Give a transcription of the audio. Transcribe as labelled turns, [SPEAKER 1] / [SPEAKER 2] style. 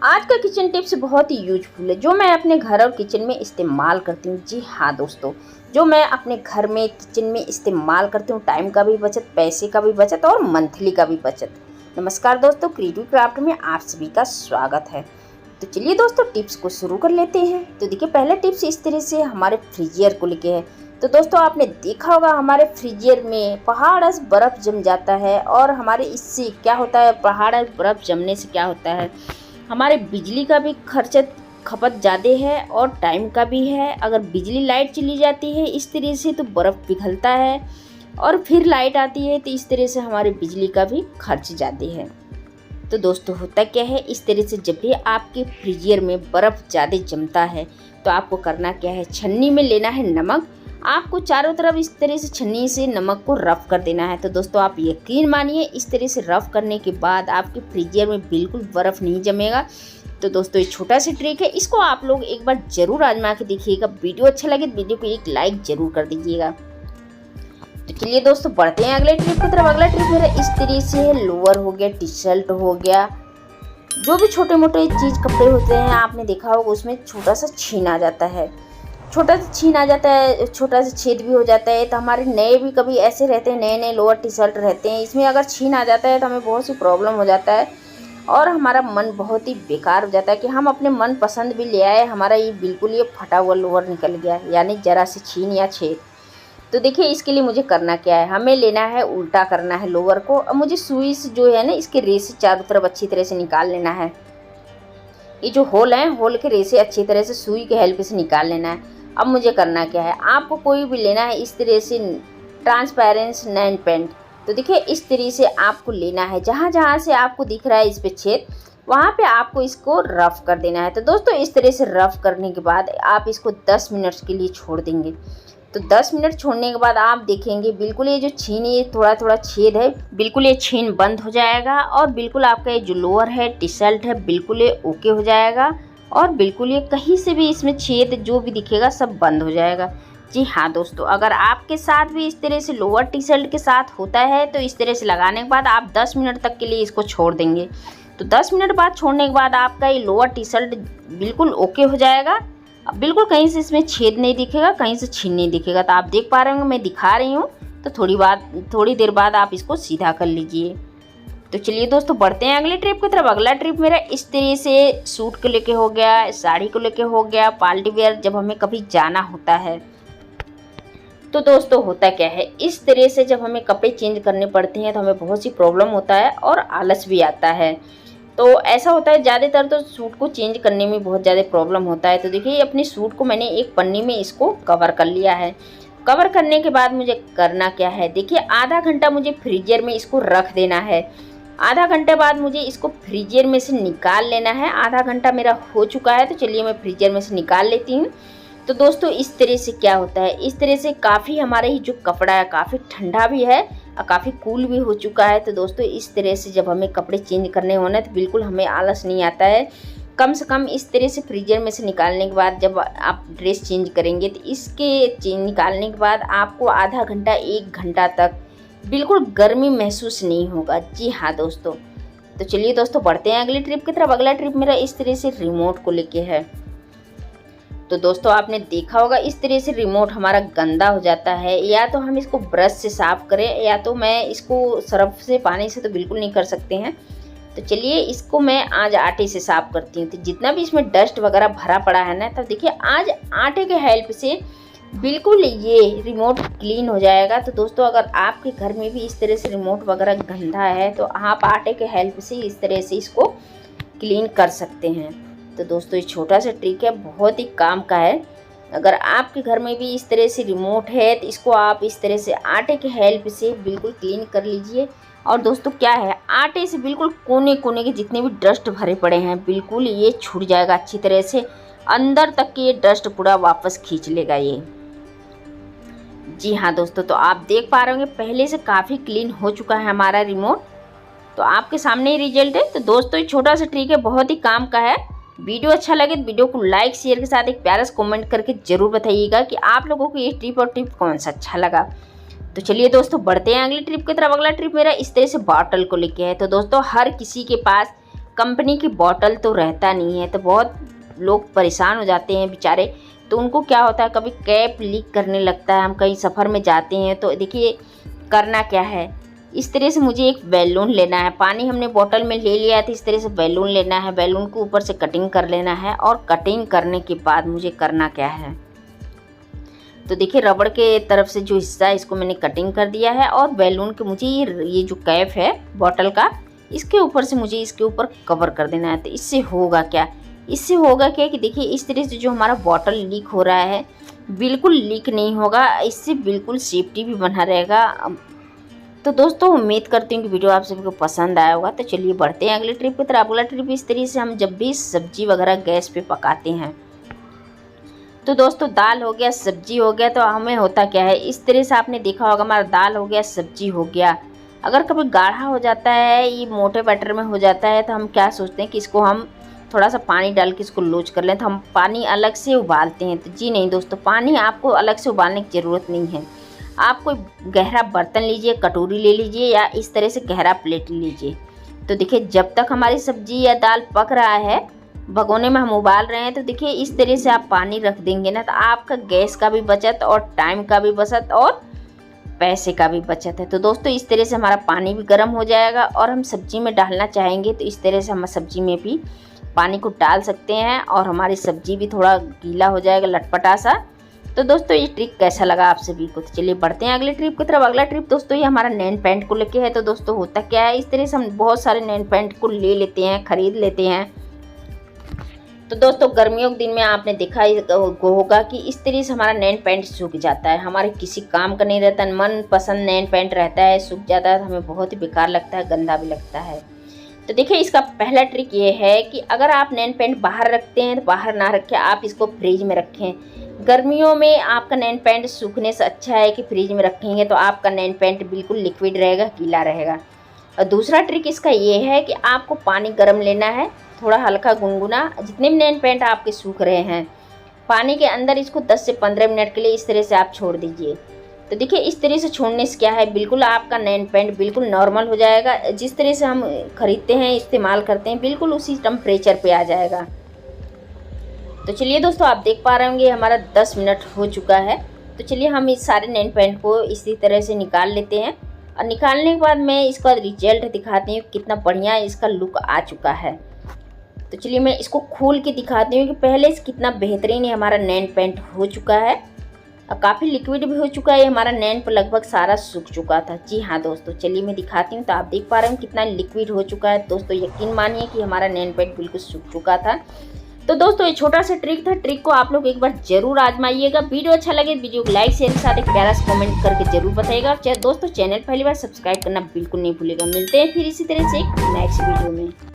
[SPEAKER 1] आज का kitchen tips बहुत ही यूजफुल है जो मैं अपने घर और किचन में इस्तेमाल करती हूँ। जी हाँ दोस्तों, जो मैं अपने घर में किचन में इस्तेमाल करती हूँ, टाइम का भी बचत, पैसे का भी बचत और मंथली का भी बचत। नमस्कार दोस्तों, क्रिएटिव क्राफ्ट में आप सभी का स्वागत है। तो चलिए दोस्तों, टिप्स को शुरू कर लेते हैं। तो देखिए, पहला टिप्स इस तरह से हमारे फ्रीजियर को लेके है। तो दोस्तों, आपने देखा होगा हमारे फ्रीजियर में पहाड़ बर्फ़ जम जाता है और हमारे इससे क्या होता है, पहाड़ बर्फ़ जमने से क्या होता है, हमारे बिजली का भी खर्च खपत ज़्यादा है और टाइम का भी है। अगर बिजली लाइट चली जाती है इस तरह से तो बर्फ़ पिघलता है और फिर लाइट आती है तो इस तरह से हमारे बिजली का भी खर्च ज़्यादा है। तो दोस्तों, होता क्या है, इस तरह से जब भी आपके फ्रीजियर में बर्फ़ ज़्यादा जमता है तो आपको करना क्या है, छन्नी में लेना है नमक। आपको चारों तरफ इस तरह से छन्नी से नमक को रफ़ कर देना है। तो दोस्तों, आप यकीन मानिए, इस तरह से रफ़ करने के बाद आपके फ्रीजियर में बिल्कुल बर्फ़ नहीं जमेगा। तो दोस्तों, ये छोटा सा ट्रिक है, इसको आप लोग एक बार ज़रूर आजमा के देखिएगा। वीडियो अच्छा लगे तो वीडियो को एक लाइक ज़रूर कर दीजिएगा। तो चलिए दोस्तों, बढ़ते हैं अगले ट्रिप की तरफ। अगला ट्रिप मेरा इस तरह से है, लोअर हो गया, टी शर्ट हो गया, जो भी छोटे मोटे चीज़ कपड़े होते हैं, आपने देखा होगा उसमें छोटा सा छीन आ जाता है, छोटा सा छीन आ जाता है, छोटा सा छेद भी हो जाता है। तो हमारे नए भी कभी ऐसे रहते हैं, नए नए लोअर टी शर्ट रहते हैं, इसमें अगर छीन आ जाता है तो हमें बहुत सी प्रॉब्लम हो जाता है और हमारा मन बहुत ही बेकार हो जाता है कि हम अपने मन पसंद भी ले आए, हमारा ये बिल्कुल ये फटा हुआ लोअर निकल गया, यानी ज़रा सी छीन या छेद। तो देखिए, इसके लिए मुझे करना क्या है, हमें लेना है, उल्टा करना है लोअर को। अब मुझे सुई से जो है ना, इसके रेसे चारों तरफ अच्छी तरह से निकाल लेना है। ये जो होल है, होल के रेसे अच्छी तरह से सुई के हेल्प से निकाल लेना है। अब मुझे करना क्या है, आपको कोई भी लेना है इस तरह से ट्रांसपेरेंस नेल पेंट। तो देखिए, इस तरह से आपको लेना है, जहाँ जहाँ से आपको दिख रहा है इस पे छेद, वहाँ पे आपको इसको रफ़ कर देना है। तो दोस्तों, इस तरह से रफ़ करने के बाद आप इसको 10 मिनट के लिए छोड़ देंगे। तो 10 मिनट छोड़ने के बाद आप देखेंगे बिल्कुल ये जो छीन, ये थोड़ा थोड़ा छेद है, बिल्कुल ये छीन बंद हो जाएगा और बिल्कुल आपका ये जो लोअर है, टी शर्ट है, बिल्कुल ये ओके हो जाएगा और बिल्कुल ये कहीं से भी इसमें छेद जो भी दिखेगा सब बंद हो जाएगा। जी हाँ दोस्तों, अगर आपके साथ भी इस तरह से लोअर टी शर्ट के साथ होता है तो इस तरह से लगाने के बाद आप 10 मिनट तक के लिए इसको छोड़ देंगे। तो 10 मिनट बाद छोड़ने के बाद आपका ये लोअर टी शर्ट बिल्कुल ओके हो जाएगा। अब बिल्कुल कहीं से इसमें छेद नहीं दिखेगा, कहीं से छीन नहीं दिखेगा। तो आप देख पा रहे होंगे, मैं दिखा रही हूँ। तो थोड़ी देर बाद आप इसको सीधा कर लीजिए। तो चलिए दोस्तों, बढ़ते हैं अगले ट्रिप की तरफ। अगला ट्रिप मेरा इस तरह से सूट को लेके हो गया, साड़ी को लेके हो गया, पार्टी वेयर जब हमें कभी जाना होता है। तो दोस्तों, होता क्या है, इस तरह से जब हमें कपड़े चेंज करने पड़ते हैं तो हमें बहुत सी प्रॉब्लम होता है और आलस भी आता है। तो ऐसा होता है, ज़्यादातर तो सूट को चेंज करने में बहुत ज़्यादा प्रॉब्लम होता है। तो देखिए, अपने सूट को मैंने एक पन्नी में इसको कवर कर लिया है। कवर करने के बाद मुझे करना क्या है, देखिए, आधा घंटा मुझे फ्रीजर में इसको रख देना है। आधा घंटे बाद मुझे इसको फ्रीजर में से निकाल लेना है। आधा घंटा मेरा हो चुका है, तो चलिए मैं फ्रीजर में से निकाल लेती हूँ। तो दोस्तों, इस तरह से क्या होता है, इस तरह से काफ़ी हमारे ही जो कपड़ा है काफ़ी ठंडा भी है और काफ़ी कूल भी हो चुका है। तो दोस्तों, इस तरह से जब हमें कपड़े चेंज करने होने तो बिल्कुल हमें आलस नहीं आता है। कम से कम इस तरह से फ्रीजर में से निकालने के बाद जब आप ड्रेस चेंज करेंगे तो इसके निकालने के बाद आपको आधा घंटा 1 घंटा तक बिल्कुल गर्मी महसूस नहीं होगा। जी हाँ दोस्तों, तो चलिए दोस्तों, बढ़ते हैं अगली ट्रिप की तरफ। अगला ट्रिप मेरा इस तरह से रिमोट को लेके है। तो दोस्तों, आपने देखा होगा इस तरह से रिमोट हमारा गंदा हो जाता है, या तो हम इसको ब्रश से साफ़ करें, या तो मैं इसको सर्फ से, पानी से तो बिल्कुल नहीं कर सकते हैं। तो चलिए, इसको मैं आज आटे से साफ़ करती हूँ। तो जितना भी इसमें डस्ट वगैरह भरा पड़ा है ना, तब देखिए आज आटे के हेल्प से बिल्कुल ये रिमोट क्लीन हो जाएगा। तो दोस्तों, अगर आपके घर में भी इस तरह से रिमोट वगैरह गंदा है तो आप आटे के हेल्प से इस तरह से इसको क्लीन कर सकते हैं। तो दोस्तों, ये छोटा सा ट्रिक है, बहुत ही काम का है। अगर आपके घर में भी इस तरह से रिमोट है तो इसको आप इस तरह से आटे के हेल्प से बिल्कुल क्लीन कर लीजिए। और दोस्तों, क्या है, आटे से बिल्कुल कोने कोने के जितने भी डस्ट भरे पड़े हैं बिल्कुल ये छूट जाएगा अच्छी तरह से, अंदर तक के ये डस्ट पूरा वापस खींच लेगा ये। जी हाँ दोस्तों, तो आप देख पा रहे होंगे पहले से काफ़ी क्लीन हो चुका है हमारा रिमोट। तो आपके सामने ही रिजल्ट है। तो दोस्तों, ये छोटा सा ट्रिक है, बहुत ही काम का है। वीडियो अच्छा लगे तो वीडियो को लाइक शेयर के साथ एक प्यारा सा कमेंट करके ज़रूर बताइएगा कि आप लोगों को ये ट्रिप और टिप कौन सा अच्छा लगा। तो चलिए दोस्तों, बढ़ते हैं अगली ट्रिप की तरफ। अगला ट्रिप मेरा इस तरह से बॉटल को लेके है। तो दोस्तों, हर किसी के पास कंपनी की बॉटल तो रहता नहीं है, तो बहुत लोग परेशान हो जाते हैं बेचारे। तो उनको क्या होता है, कभी कैप लीक करने लगता है, हम कहीं सफ़र में जाते हैं तो देखिए करना क्या है, इस तरह से मुझे एक बैलून लेना है। पानी हमने बोतल में ले लिया था, इस तरह से बैलून लेना है। बैलून को ऊपर से कटिंग कर लेना है और कटिंग करने के बाद मुझे करना क्या है, तो देखिए रबड़ के तरफ से जो हिस्सा है इसको मैंने कटिंग कर दिया है और बैलून के मुझे ये जो कैप है बॉटल का, इसके ऊपर से मुझे इसके ऊपर कवर कर देना है। तो इससे होगा क्या, इससे होगा क्या कि देखिए इस तरह से जो हमारा बॉटल लीक हो रहा है बिल्कुल लीक नहीं होगा, इससे बिल्कुल सेफ्टी भी बना रहेगा। तो दोस्तों उम्मीद करती हूँ कि वीडियो आप सभी को पसंद आया होगा। तो चलिए बढ़ते हैं अगले ट्रिप की तरफ। अगला ट्रिप इस तरह से हम जब भी सब्जी वगैरह गैस पे पकाते हैं, तो दोस्तों दाल हो गया, सब्जी हो गया, तो हमें होता क्या है, इस तरह से आपने देखा होगा हमारा दाल हो गया, सब्जी हो गया, अगर कभी गाढ़ा हो जाता है, ये मोटे बैटर में हो जाता है, तो हम क्या सोचते हैं कि इसको हम थोड़ा सा पानी डाल के इसको लोच कर लें, तो हम पानी अलग से उबालते हैं। तो जी नहीं दोस्तों, पानी आपको अलग से उबालने की ज़रूरत नहीं है। आप कोई गहरा बर्तन लीजिए, कटोरी ले लीजिए या इस तरह से गहरा प्लेट लीजिए। तो देखिए जब तक हमारी सब्जी या दाल पक रहा है, भगोने में हम उबाल रहे हैं, तो देखिए इस तरह से आप पानी रख देंगे ना, तो आपका गैस का भी बचत और टाइम का भी बचत और पैसे का भी बचत है। तो दोस्तों इस तरह से हमारा पानी भी गर्म हो जाएगा और हम सब्जी में डालना चाहेंगे तो इस तरह से हम सब्जी में भी पानी को डाल सकते हैं और हमारी सब्जी भी थोड़ा गीला हो जाएगा, लटपटा सा। तो दोस्तों ये ट्रिक कैसा लगा आप सभी को। तो चलिए बढ़ते हैं अगले ट्रिप की तरफ। अगला ट्रिप दोस्तों ये हमारा नैन पैंट को लेके है। तो दोस्तों होता क्या है, इस तरह से हम बहुत सारे नैन पैंट को ले लेते हैं, खरीद लेते हैं। तो दोस्तों गर्मियों के दिन में आपने देखा होगा कि इस तरह से हमारा नैन पैंट सूख जाता है, हमारे किसी काम का नहीं रहता, मन पसंद नैन पैंट रहता है, सूख जाता है, हमें बहुत ही बेकार लगता है, गंदा भी लगता है। तो देखिए इसका पहला ट्रिक ये है कि अगर आप नैन पैंट बाहर रखते हैं तो बाहर ना रखें, आप इसको फ्रिज में रखें। गर्मियों में आपका नैन पैंट सूखने से अच्छा है कि फ्रिज में रखेंगे तो आपका नैन पैंट बिल्कुल लिक्विड रहेगा, गीला रहेगा। और दूसरा ट्रिक इसका ये है कि आपको पानी गर्म लेना है, थोड़ा हल्का गुनगुना, जितने भी नैन पैंट आपके सूख रहे हैं, पानी के अंदर इसको 10 से 15 मिनट के लिए इस तरह से आप छोड़ दीजिए। तो देखिए इस तरह से छोड़ने से क्या है, बिल्कुल आपका नैन पैंट बिल्कुल नॉर्मल हो जाएगा, जिस तरह से हम खरीदते हैं, इस्तेमाल करते हैं, बिल्कुल उसी टेम्परेचर पे आ जाएगा। तो चलिए दोस्तों आप देख पा रहे होंगे हमारा 10 मिनट हो चुका है। तो चलिए हम इस सारे नैन पैंट को इसी तरह से निकाल लेते हैं और निकालने के बाद मैं इसका रिजल्ट दिखाती हूँ कितना बढ़िया इसका लुक आ चुका है। तो चलिए मैं इसको खोल के दिखाती हूँ कि पहले से कितना बेहतरीन हमारा नैन पैंट हो चुका है और काफ़ी लिक्विड भी हो चुका है। हमारा नैन पर लगभग सारा सूख चुका था। जी हाँ दोस्तों, चलिए मैं दिखाती हूँ। तो आप देख पा रहे हैं कितना लिक्विड हो चुका है। दोस्तों यकीन मानिए कि हमारा नैन पैंट बिल्कुल सूख चुका था। तो दोस्तों ये छोटा सा ट्रिक था, ट्रिक को आप लोग एक बार जरूर आजमाइएगा। वीडियो अच्छा लगे वीडियो को लाइक शेयर के साथ एक प्यारा सा कमेंट करके जरूर बताइएगा। दोस्तों चैनल पहली बार सब्सक्राइब करना बिल्कुल नहीं भूलिएगा। मिलते हैं फिर इसी तरह से एक नेक्स्ट वीडियो में।